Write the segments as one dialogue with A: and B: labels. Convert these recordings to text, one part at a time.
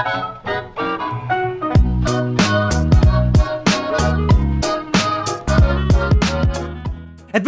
A: Hello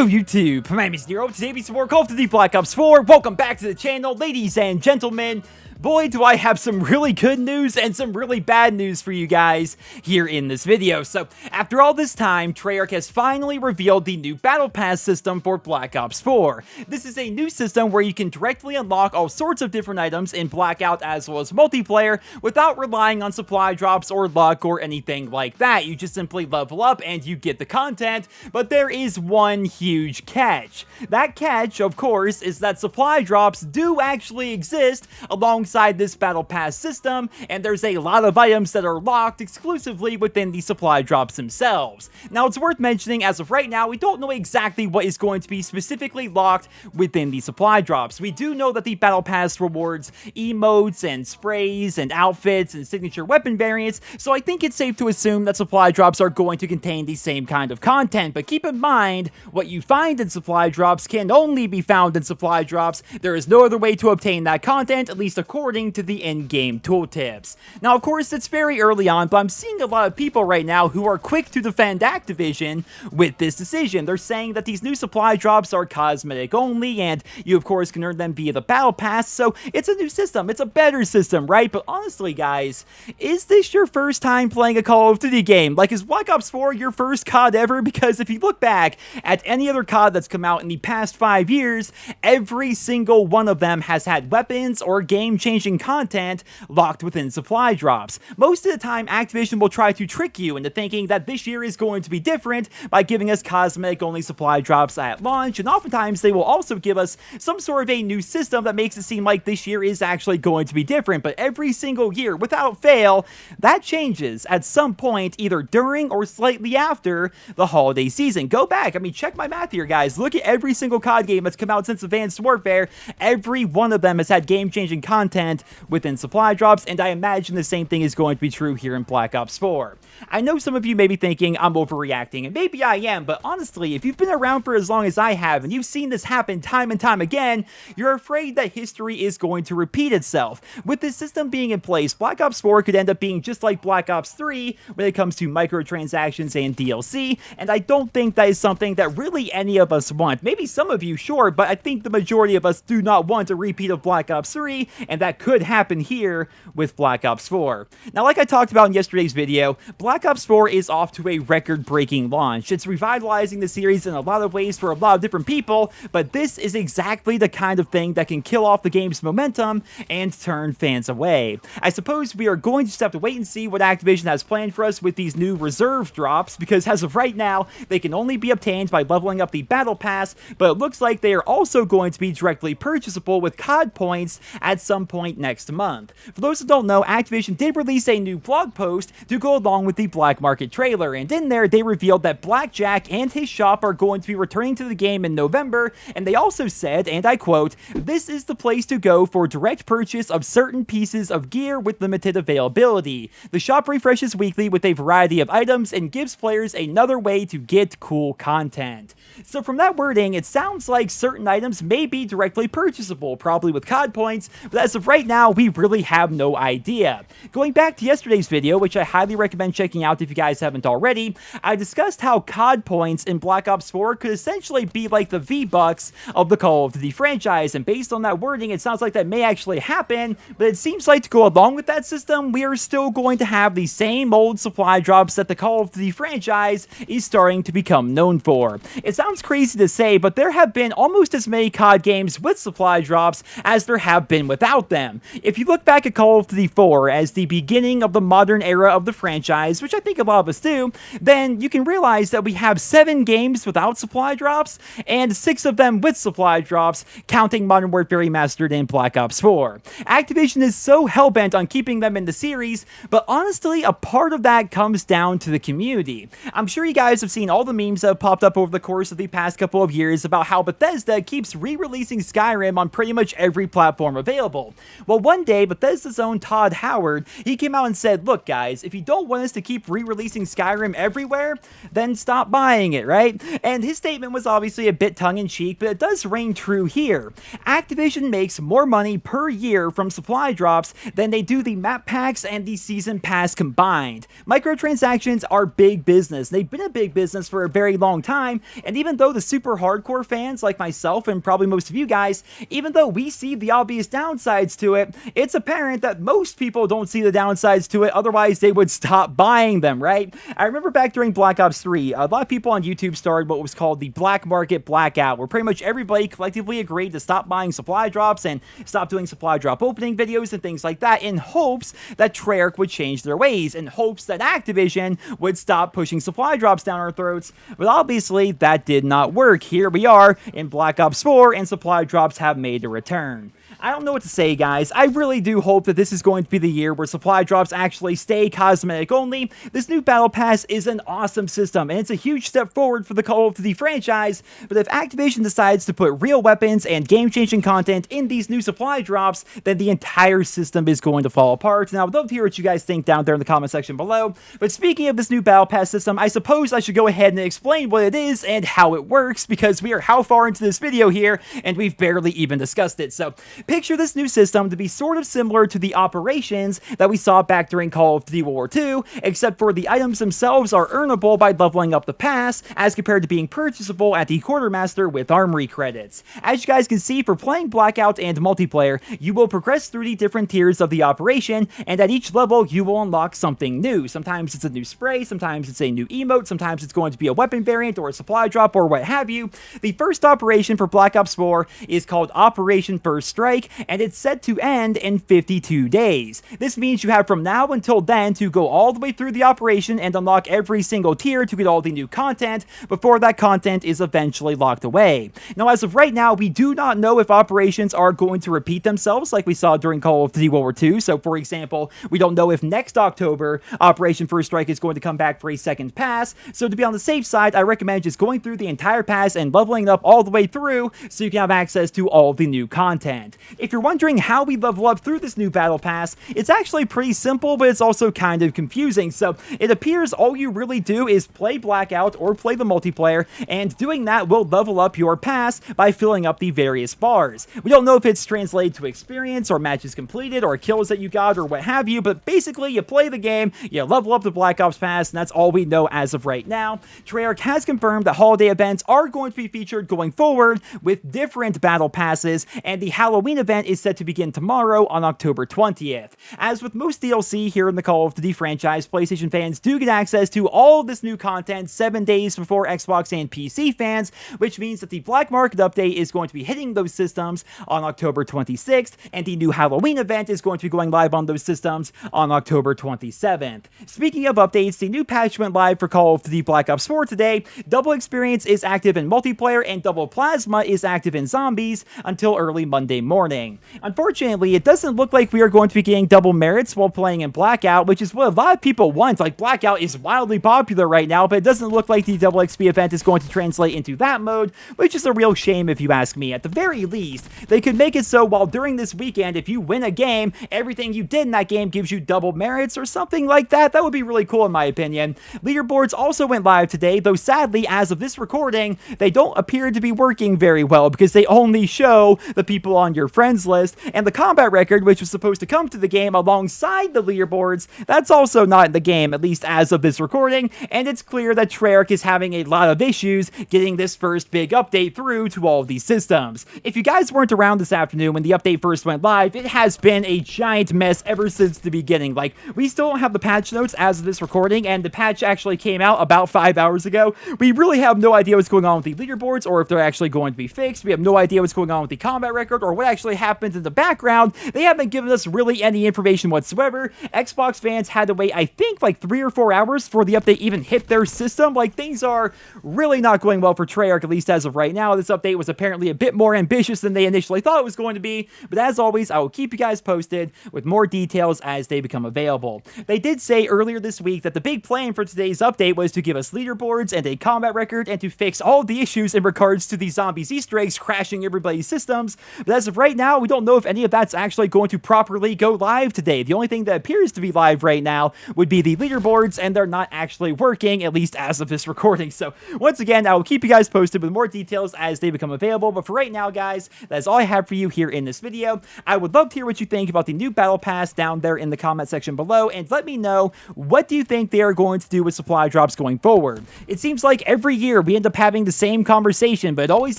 A: YouTube, my name is Nero. Today we some more Call of Duty Black Ops 4. Welcome back to the channel, ladies and gentlemen. Boy, do I have some really good news and some really bad news for you guys here in this video. So, after all this time, Treyarch has finally revealed the new Battle Pass system for Black Ops 4. This is a new system where you can directly unlock all sorts of different items in Blackout as well as multiplayer without relying on supply drops or luck or anything like that. You just simply level up and you get the content, but there is one huge catch. That catch, of course, is that supply drops do actually exist alongside this Battle Pass system, and there's a lot of items that are locked exclusively within the supply drops themselves. Now, it's worth mentioning, as of right now, we don't know exactly what is going to be specifically locked within the supply drops. We do know that the Battle Pass rewards emotes and sprays and outfits and signature weapon variants, so I think it's safe to assume that supply drops are going to contain the same kind of content. But keep in mind, what you find in supply drops can only be found in supply drops. There is no other way to obtain that content, at least according to the in-game tooltips. Now, of course, it's very early on, but I'm seeing a lot of people right now who are quick to defend Activision with this decision. They're saying that these new supply drops are cosmetic only, and you, of course, can earn them via the Battle Pass, so it's a new system. It's a better system, right? But honestly, guys, is this your first time playing a Call of Duty game? Like, is Black Ops 4 your first COD ever? Because if you look back at any other COD that's come out in the past 5 years, every single one of them has had weapons or game-changing content locked within supply drops. Most of the time, Activision will try to trick you into thinking that this year is going to be different by giving us cosmetic-only supply drops at launch, and oftentimes they will also give us some sort of a new system that makes it seem like this year is actually going to be different. But every single year, without fail, that changes at some point, either during or slightly after the holiday season. Go back, I mean, check my math here, guys. Look at every single COD game that's come out since Advanced Warfare. Every one of them has had game-changing content within supply drops, and I imagine the same thing is going to be true here in Black Ops 4. I know some of you may be thinking I'm overreacting, and maybe I am, but honestly, if you've been around for as long as I have, and you've seen this happen time and time again, you're afraid that history is going to repeat itself. With this system being in place, Black Ops 4 could end up being just like Black Ops 3 when it comes to microtransactions and DLC, and I don't think that is something that really any of us want. Maybe some of you, sure, but I think the majority of us do not want a repeat of Black Ops 3, and that could happen here with Black Ops 4. Now, like I talked about in yesterday's video, Black Ops 4 is off to a record-breaking launch. It's revitalizing the series in a lot of ways for a lot of different people, but this is exactly the kind of thing that can kill off the game's momentum and turn fans away. I suppose we are going to just have to wait and see what Activision has planned for us with these new reserve drops, because as of right now, they can only be obtained by leveling up the Battle Pass, but it looks like they are also going to be directly purchasable with COD points at some point next month. For those who don't know, Activision did release a new blog post to go along with the Black Market trailer, and in there they revealed that Blackjack and his shop are going to be returning to the game in November, and they also said, and I quote, "This is the place to go for direct purchase of certain pieces of gear with limited availability. The shop refreshes weekly with a variety of items and gives players another way to get cool content." So from that wording, it sounds like certain items may be directly purchasable, probably with COD points, but as of right now, we really have no idea. Going back to yesterday's video, which I highly recommend checking out if you guys haven't already, I discussed how COD points in Black Ops 4 could essentially be like the V-Bucks of the Call of Duty franchise, and based on that wording, it sounds like that may actually happen, but it seems like to go along with that system, we are still going to have the same old supply drops that the Call of Duty franchise is starting to become known for. It sounds crazy to say, but there have been almost as many COD games with supply drops as there have been without them. If you look back at Call of Duty 4 as the beginning of the modern era of the franchise, which I think a lot of us do, then you can realize that we have 7 games without supply drops, and 6 of them with supply drops, counting Modern Warfare Remastered and Black Ops 4. Activision is so hellbent on keeping them in the series, but honestly, a part of that comes down to the community. I'm sure you guys have seen all the memes that have popped up over the course of the past couple of years about how Bethesda keeps re-releasing Skyrim on pretty much every platform available. go. Well, one day, Bethesda's own Todd Howard, he came out and said, look guys, if you don't want us to keep re-releasing Skyrim everywhere, then stop buying it, right? And his statement was obviously a bit tongue-in-cheek, but it does ring true here. Activision makes more money per year from supply drops than they do the map packs and the season pass combined. Microtransactions are big business. They've been a big business for a very long time, and even though the super hardcore fans like myself and probably most of you guys, even though we see the obvious downsides to it, it's apparent that most people don't see the downsides to it, otherwise they would stop buying them, right? I remember back during Black Ops 3, a lot of people on YouTube started what was called the black market blackout, where pretty much everybody collectively agreed to stop buying supply drops and stop doing supply drop opening videos and things like that in hopes that Treyarch would change their ways, in hopes that Activision would stop pushing supply drops down our throats, but obviously that did not work. Here we are in Black Ops 4 and supply drops have made a return. I don't know what to say, guys. I really do hope that this is going to be the year where supply drops actually stay cosmetic only. This new Battle Pass is an awesome system, and it's a huge step forward for the Call of Duty franchise, but if Activision decides to put real weapons and game-changing content in these new supply drops, then the entire system is going to fall apart. Now, I would love to hear what you guys think down there in the comment section below, but speaking of this new Battle Pass system, I suppose I should go ahead and explain what it is and how it works, because we are how far into this video here, and we've barely even discussed it. So, picture this new system to be sort of similar to the operations that we saw back during Call of Duty World War II, except for the items themselves are earnable by leveling up the pass, as compared to being purchasable at the Quartermaster with armory credits. As you guys can see, for playing Blackout and multiplayer, you will progress through the different tiers of the operation, and at each level, you will unlock something new. Sometimes it's a new spray, sometimes it's a new emote, sometimes it's going to be a weapon variant or a supply drop or what have you. The first operation for Black Ops 4 is called Operation First Strike, and it's set to end in 52 days. This means you have from now until then to go all the way through the operation and unlock every single tier to get all the new content before that content is eventually locked away. Now, as of right now, we do not know if operations are going to repeat themselves like we saw during Call of Duty World War II. So, for example, we don't know if next October Operation First Strike is going to come back for a second pass. So, to be on the safe side, I recommend just going through the entire pass and leveling up all the way through so you can have access to all the new content. If you're wondering how we level up through this new Battle Pass, it's actually pretty simple, but it's also kind of confusing. So it appears all you really do is play Blackout or play the multiplayer, and doing that will level up your pass by filling up the various bars. We don't know if it's translated to experience or matches completed or kills that you got or what have you, but basically you play the game, you level up the Black Ops Pass, and that's all we know as of right now. Treyarch has confirmed that holiday events are going to be featured going forward with different Battle Passes, and the Halloween event is set to begin tomorrow on October 20th. As with most DLC here in the Call of Duty franchise, PlayStation fans do get access to all of this new content 7 days before Xbox and PC fans, which means that the Black Market update is going to be hitting those systems on October 26th, and the new Halloween event is going to be going live on those systems on October 27th. Speaking of updates, the new patch went live for Call of Duty Black Ops 4 today. Double Experience is active in multiplayer, and Double Plasma is active in zombies until early Monday morning. Unfortunately, it doesn't look like we are going to be getting double merits while playing in Blackout, which is what a lot of people want. Like, Blackout is wildly popular right now, but it doesn't look like the double XP event is going to translate into that mode, which is a real shame if you ask me. At the very least, they could make it so while during this weekend, if you win a game, everything you did in that game gives you double merits or something like that. That would be really cool in my opinion. Leaderboards also went live today, though sadly, as of this recording, they don't appear to be working very well because they only show the people on your friends list, and the combat record, which was supposed to come to the game alongside the leaderboards, that's also not in the game, at least as of this recording, and it's clear that Treyarch is having a lot of issues getting this first big update through to all of these systems. If you guys weren't around this afternoon when the update first went live, it has been a giant mess ever since the beginning. Like, we still don't have the patch notes as of this recording, and the patch actually came out about 5 hours ago. We really have no idea what's going on with the leaderboards or if they're actually going to be fixed. We have no idea what's going on with the combat record or what actually happens in the background. They haven't given us really any information whatsoever. Xbox fans had to wait, I think, like 3 or 4 hours for the update even hit their system. Like, things are really not going well for Treyarch, at least as of right now. This update was apparently a bit more ambitious than they initially thought it was going to be, but as always, I will keep you guys posted with more details as they become available. They did say earlier this week that the big plan for today's update was to give us leaderboards and a combat record and to fix all the issues in regards to the zombies Easter eggs crashing everybody's systems, but as of right right now, we don't know if any of that's actually going to properly go live today. The only thing that appears to be live right now would be the leaderboards, and they're not actually working, at least as of this recording. So once again, I will keep you guys posted with more details as they become available. But for right now, guys, that is all I have for you here in this video. I would love to hear what you think about the new Battle Pass down there in the comment section below, and let me know, what do you think they are going to do with supply drops going forward? It seems like every year we end up having the same conversation, but it always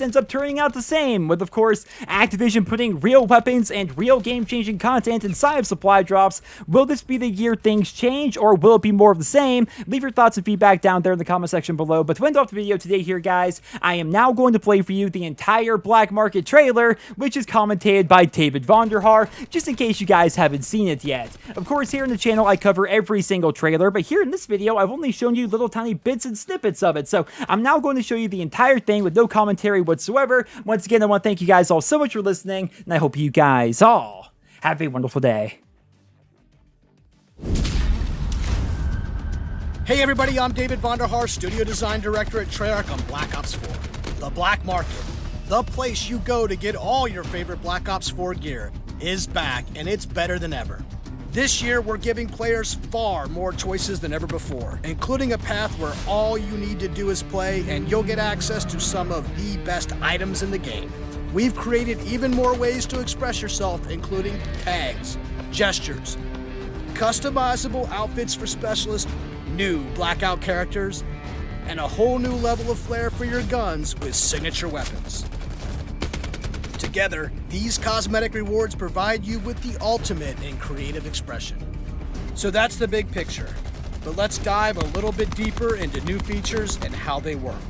A: ends up turning out the same, with of course Activision putting real weapons and real game-changing content inside of supply drops. Will this be the year things change, or will it be more of the same? Leave your thoughts and feedback down there in the comment section below. But to end off the video today here, guys, I am now going to play for you the entire Black Market trailer, which is commentated by David Vonderhaar, just in case you guys haven't seen it yet. Of course, here in the channel I cover every single trailer, but here in this video I've only shown you little tiny bits and snippets of it, so I'm now going to show you the entire thing with no commentary whatsoever. Once again, I want to thank you guys all so much for listening, and I hope you guys all have a wonderful day.
B: Hey everybody, I'm David Vonderhaar, Studio Design Director at Treyarch on Black Ops 4. The Black Market, the place you go to get all your favorite Black Ops 4 gear, is back, and it's better than ever. This year, we're giving players far more choices than ever before, including a path where all you need to do is play, and you'll get access to some of the best items in the game. We've created even more ways to express yourself, including tags, gestures, customizable outfits for specialists, new blackout characters, and a whole new level of flair for your guns with signature weapons. Together, these cosmetic rewards provide you with the ultimate in creative expression. So that's the big picture, but let's dive a little bit deeper into new features and how they work.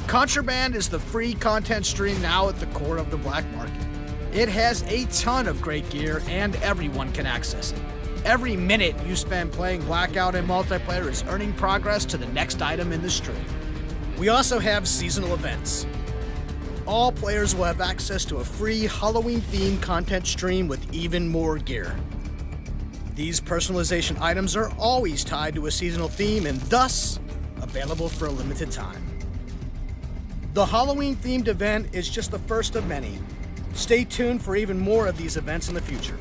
B: Contraband is the free content stream now at the core of the Black Market. It has a ton of great gear and everyone can access it. Every minute you spend playing Blackout and multiplayer is earning progress to the next item in the stream. We also have seasonal events. All players will have access to a free Halloween-themed content stream with even more gear. These personalization items are always tied to a seasonal theme and thus available for a limited time. The Halloween-themed event is just the first of many. Stay tuned for even more of these events in the future.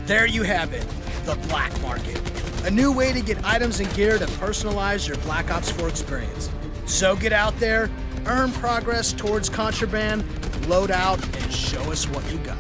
B: There you have it, the Black Market. A new way to get items and gear to personalize your Black Ops 4 experience. So get out there, earn progress towards contraband, load out, and show us what you got.